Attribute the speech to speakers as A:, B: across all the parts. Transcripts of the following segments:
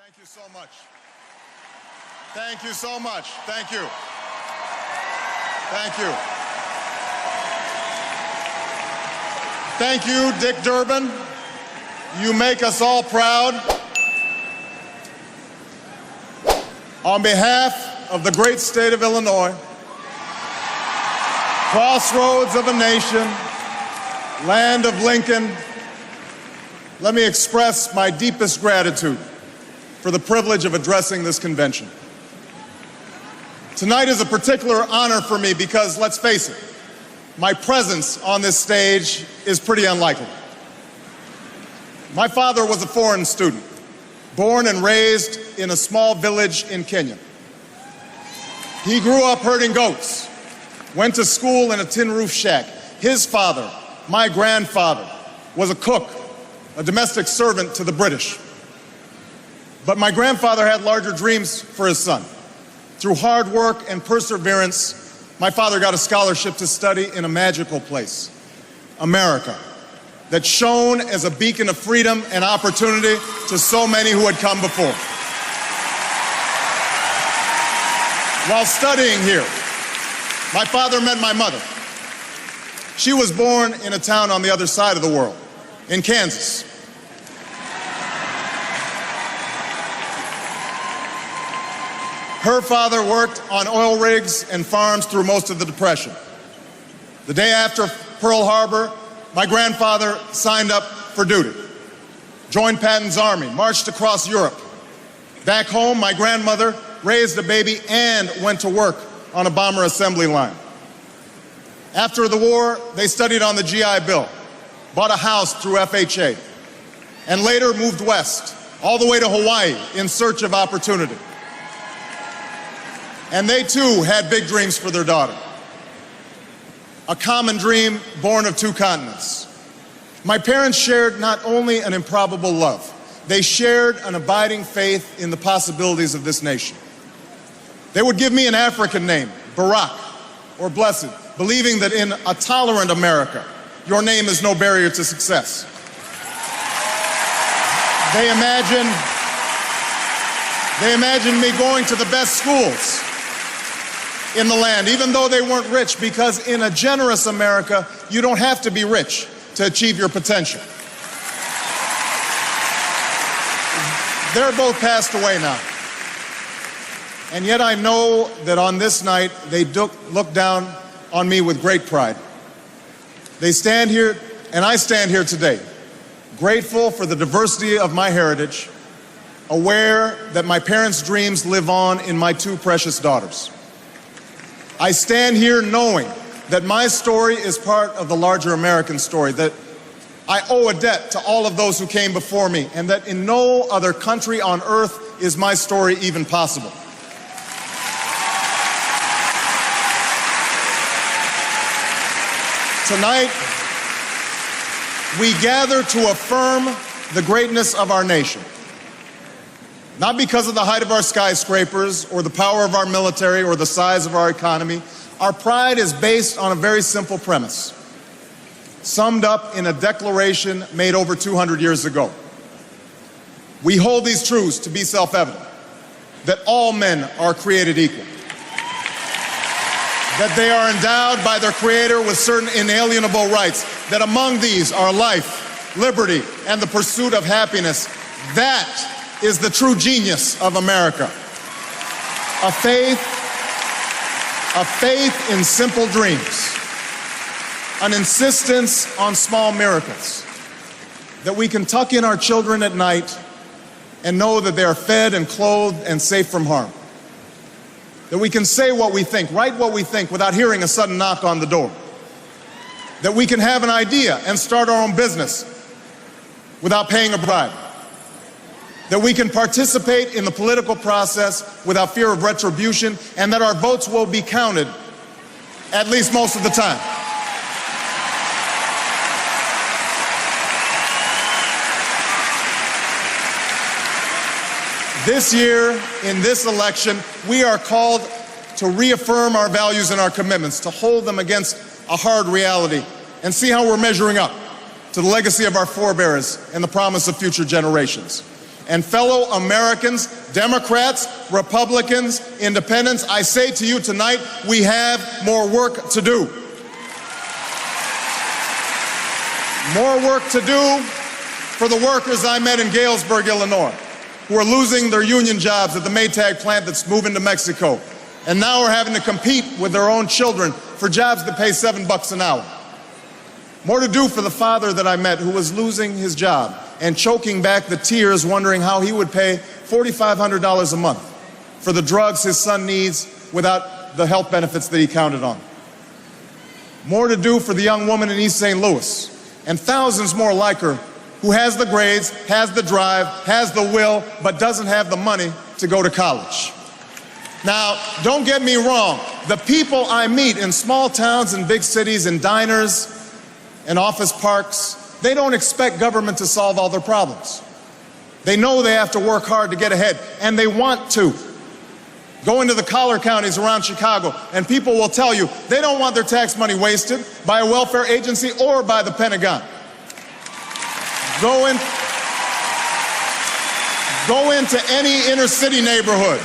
A: Thank you so much. Thank you so much. Thank you. Thank you. Thank you, Dick Durbin. You make us all proud. On behalf of the great state of Illinois, crossroads of a nation, land of Lincoln, let me express my deepest gratitude for the privilege of addressing this convention. Tonight is a particular honor for me because, let's face it, my presence on this stage is pretty unlikely. My father was a foreign student, born and raised in a small village in Kenya. He grew up herding goats, went to school in a tin roof shack. His father, my grandfather, was a cook, a domestic servant to the British. But my grandfather had larger dreams for his son. Through hard work and perseverance, my father got a scholarship to study in a magical place, America, that shone as a beacon of freedom and opportunity to so many who had come before. While studying here, my father met my mother. She was born in a town on the other side of the world, in Kansas. Her father worked on oil rigs and farms through most of the Depression. The day after Pearl Harbor, my grandfather signed up for duty, joined Patton's army, marched across Europe. Back home, my grandmother raised a baby and went to work on a bomber assembly line. After the war, they studied on the GI Bill, bought a house through FHA, and later moved west, all the way to Hawaii in search of opportunity. And they too had big dreams for their daughter. A common dream born of two continents. My parents shared not only an improbable love, they shared an abiding faith in the possibilities of this nation. They would give me an African name, Barack, or Blessed, believing that in a tolerant America, your name is no barrier to success. They imagined me going to the best schools in the land, even though they weren't rich, because in a generous America, you don't have to be rich to achieve your potential. They're both passed away now. And yet I know that on this night, they look down on me with great pride. They stand here, and I stand here today, grateful for the diversity of my heritage, aware that my parents' dreams live on in my two precious daughters. I stand here knowing that my story is part of the larger American story, that I owe a debt to all of those who came before me, and that in no other country on earth is my story even possible. Tonight, we gather to affirm the greatness of our nation. Not because of the height of our skyscrapers or the power of our military or the size of our economy. Our pride is based on a very simple premise, summed up in a declaration made over 200 years ago. We hold these truths to be self-evident, that all men are created equal, that they are endowed by their Creator with certain inalienable rights, that among these are life, liberty, and the pursuit of happiness. That is the true genius of America. A faith in simple dreams, an insistence on small miracles, that we can tuck in our children at night and know that they are fed and clothed and safe from harm. That we can say what we think, write what we think without hearing a sudden knock on the door. That we can have an idea and start our own business without paying a bribe. That we can participate in the political process without fear of retribution, and that our votes will be counted, at least most of the time. This year, in this election, we are called to reaffirm our values and our commitments, to hold them against a hard reality, and see how we're measuring up to the legacy of our forebears and the promise of future generations. And fellow Americans, Democrats, Republicans, Independents, I say to you tonight, we have more work to do. More work to do for the workers I met in Galesburg, Illinois, who are losing their union jobs at the Maytag plant that's moving to Mexico, and now are having to compete with their own children for jobs that pay $7 an hour. More to do for the father that I met who was losing his job and choking back the tears wondering how he would pay $4,500 a month for the drugs his son needs without the health benefits that he counted on. More to do for the young woman in East St. Louis and thousands more like her who has the grades, has the drive, has the will, but doesn't have the money to go to college. Now, don't get me wrong. The people I meet in small towns and big cities, in diners and office parks, they don't expect government to solve all their problems. They know they have to work hard to get ahead, and they want to. Go into the collar counties around Chicago, and people will tell you they don't want their tax money wasted by a welfare agency or by the Pentagon. Go into any inner city neighborhood,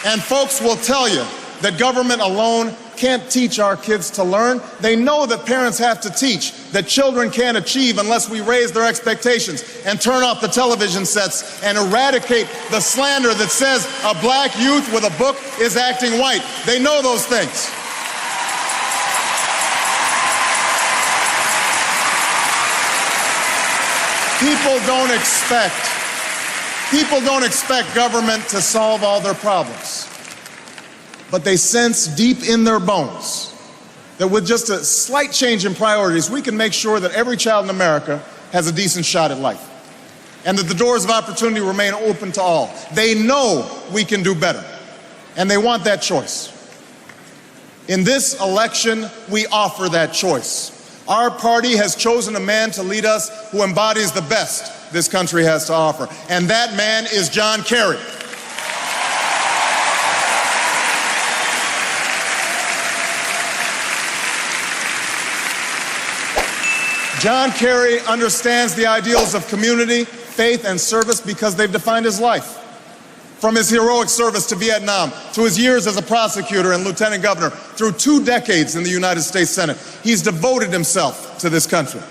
A: and folks will tell you that government alone can't teach our kids to learn. They know that parents have to teach, that children can't achieve unless we raise their expectations and turn off the television sets and eradicate the slander that says a black youth with a book is acting white. They know those things. People don't expect government to solve all their problems. But they sense deep in their bones that with just a slight change in priorities, we can make sure that every child in America has a decent shot at life, and that the doors of opportunity remain open to all. They know we can do better, and they want that choice. In this election, we offer that choice. Our party has chosen a man to lead us who embodies the best this country has to offer, and that man is John Kerry. John Kerry understands the ideals of community, faith, and service because they've defined his life. From his heroic service to Vietnam, to his years as a prosecutor and lieutenant governor, through 2 decades in the United States Senate, he's devoted himself to this country.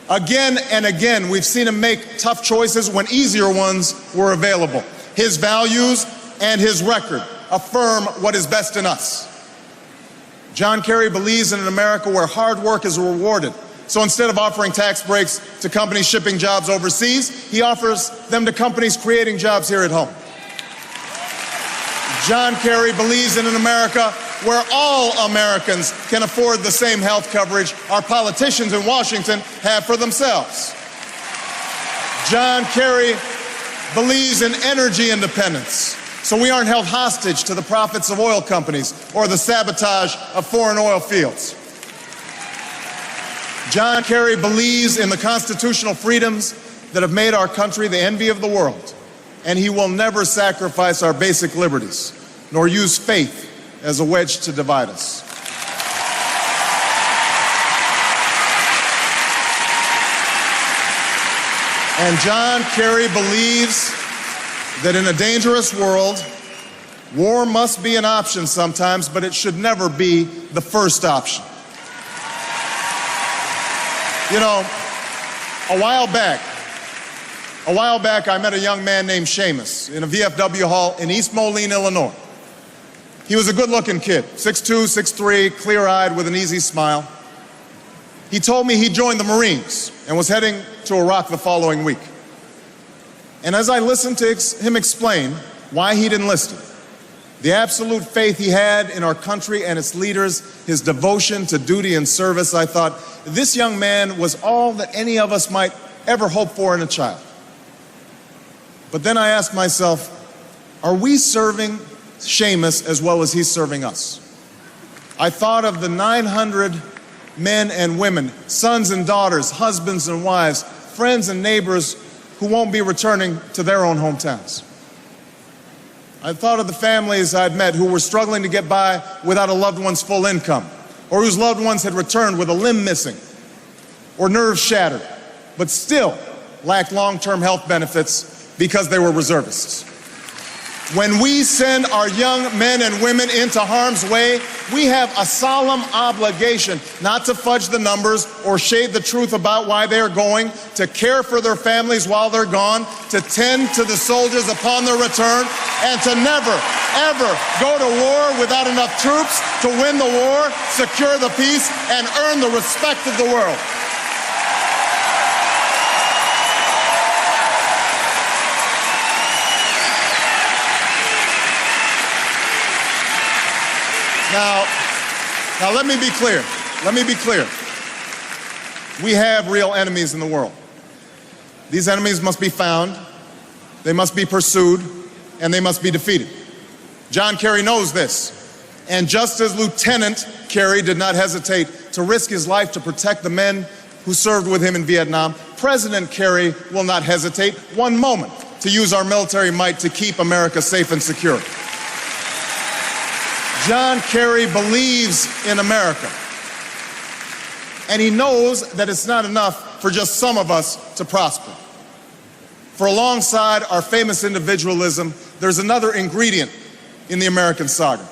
A: Again and again, we've seen him make tough choices when easier ones were available. His values and his record affirm what is best in us. John Kerry believes in an America where hard work is rewarded. So instead of offering tax breaks to companies shipping jobs overseas, he offers them to companies creating jobs here at home. John Kerry believes in an America where all Americans can afford the same health coverage our politicians in Washington have for themselves. John Kerry believes in energy independence, so we aren't held hostage to the profits of oil companies or the sabotage of foreign oil fields. John Kerry believes in the constitutional freedoms that have made our country the envy of the world, and he will never sacrifice our basic liberties, nor use faith as a wedge to divide us. And John Kerry believes that in a dangerous world, war must be an option sometimes, but it should never be the first option. You know, a while back, I met a young man named Seamus in a VFW hall in East Moline, Illinois. He was a good-looking kid, 6'2", 6'3", clear-eyed with an easy smile. He told me he joined the Marines and was heading to Iraq the following week. And as I listened to him explain why he'd enlisted, the absolute faith he had in our country and its leaders, his devotion to duty and service, I thought, this young man was all that any of us might ever hope for in a child. But then I asked myself, are we serving Seamus as well as he's serving us? I thought of the 900 men and women, sons and daughters, husbands and wives, friends and neighbors who won't be returning to their own hometowns. I thought of the families I'd met who were struggling to get by without a loved one's full income, or whose loved ones had returned with a limb missing or nerves shattered, but still lacked long-term health benefits because they were reservists. When we send our young men and women into harm's way, we have a solemn obligation not to fudge the numbers or shade the truth about why they are going, to care for their families while they're gone, to tend to the soldiers upon their return, and to never, ever go to war without enough troops to win the war, secure the peace, and earn the respect of the world. Now let me be clear. Let me be clear. We have real enemies in the world. These enemies must be found, they must be pursued, and they must be defeated. John Kerry knows this. And just as Lieutenant Kerry did not hesitate to risk his life to protect the men who served with him in Vietnam, President Kerry will not hesitate one moment to use our military might to keep America safe and secure. John Kerry believes in America, and he knows that it's not enough for just some of us to prosper. For alongside our famous individualism, there's another ingredient in the American saga,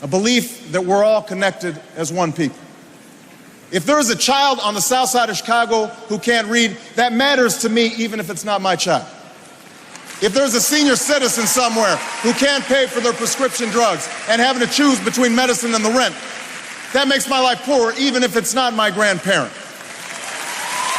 A: a belief that we're all connected as one people. If there is a child on the south side of Chicago who can't read, that matters to me even if it's not my child. If there's a senior citizen somewhere who can't pay for their prescription drugs and having to choose between medicine and the rent, that makes my life poor even if it's not my grandparent.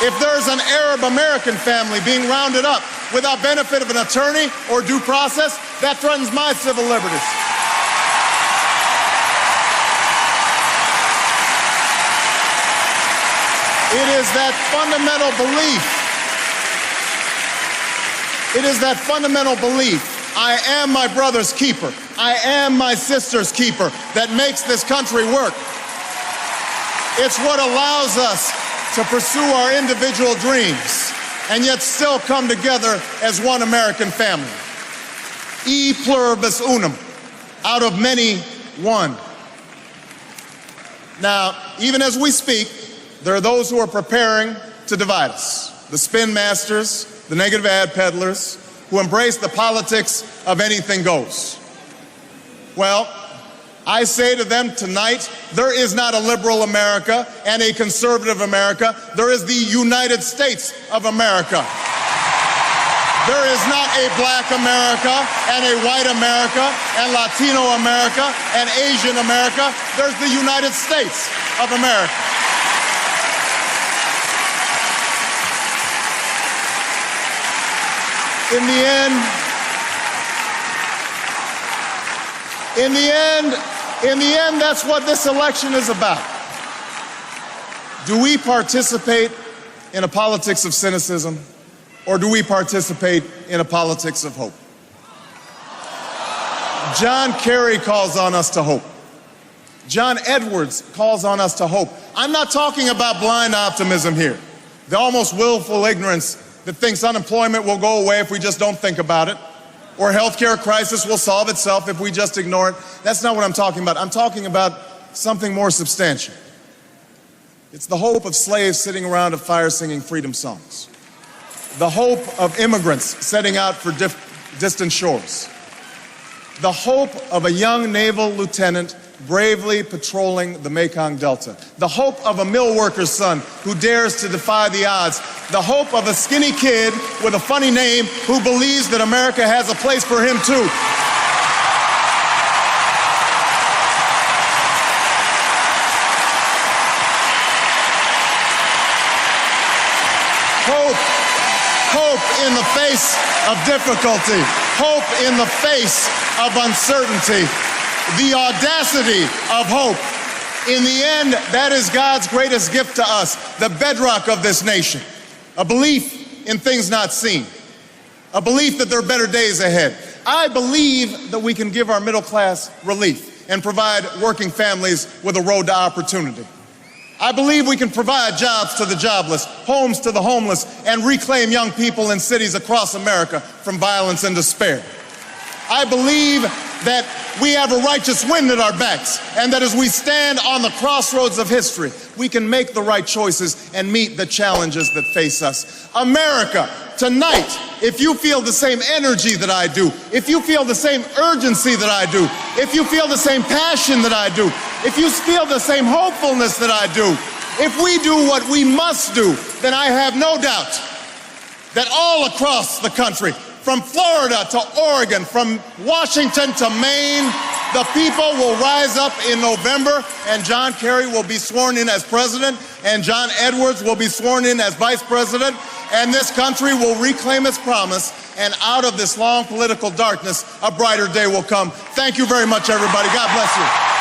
A: If there's an Arab American family being rounded up without benefit of an attorney or due process, that threatens my civil liberties. It is that fundamental belief. It is that fundamental belief, I am my brother's keeper, I am my sister's keeper, that makes this country work. It's what allows us to pursue our individual dreams and yet still come together as one American family. E pluribus unum, out of many, one. Now, even as we speak, there are those who are preparing to divide us. The spin masters, the negative ad peddlers, who embrace the politics of anything goes. Well, I say to them tonight, there is not a liberal America and a conservative America. There is the United States of America. There is not a black America and a white America and Latino America and Asian America. There's the United States of America. In the end, that's what this election is about. Do we participate in a politics of cynicism, or do we participate in a politics of hope? John Kerry calls on us to hope. John Edwards calls on us to hope. I'm not talking about blind optimism here, the almost willful ignorance that thinks unemployment will go away if we just don't think about it, or healthcare crisis will solve itself if we just ignore it. That's not what I'm talking about. I'm talking about something more substantial. It's the hope of slaves sitting around a fire singing freedom songs. The hope of immigrants setting out for distant shores. The hope of a young naval lieutenant bravely patrolling the Mekong Delta. The hope of a mill worker's son who dares to defy the odds. The hope of a skinny kid with a funny name who believes that America has a place for him too. Hope in the face of difficulty. Hope in the face of uncertainty. The audacity of hope. In the end, that is God's greatest gift to us, the bedrock of this nation. A belief in things not seen. A belief that there are better days ahead. I believe that we can give our middle class relief and provide working families with a road to opportunity. I believe we can provide jobs to the jobless, homes to the homeless, and reclaim young people in cities across America from violence and despair. I believe that we have a righteous wind at our backs, and that as we stand on the crossroads of history, we can make the right choices and meet the challenges that face us. America, tonight if you feel the same energy that I do, if you feel the same urgency that I do, if you feel the same passion that I do, if you feel the same hopefulness that I do, if we do what we must do, then I have no doubt that all across the country, from Florida to Oregon, from Washington to Maine, the people will rise up in November, and John Kerry will be sworn in as president, and John Edwards will be sworn in as vice president, and this country will reclaim its promise, and out of this long political darkness, a brighter day will come. Thank you very much, everybody. God bless you.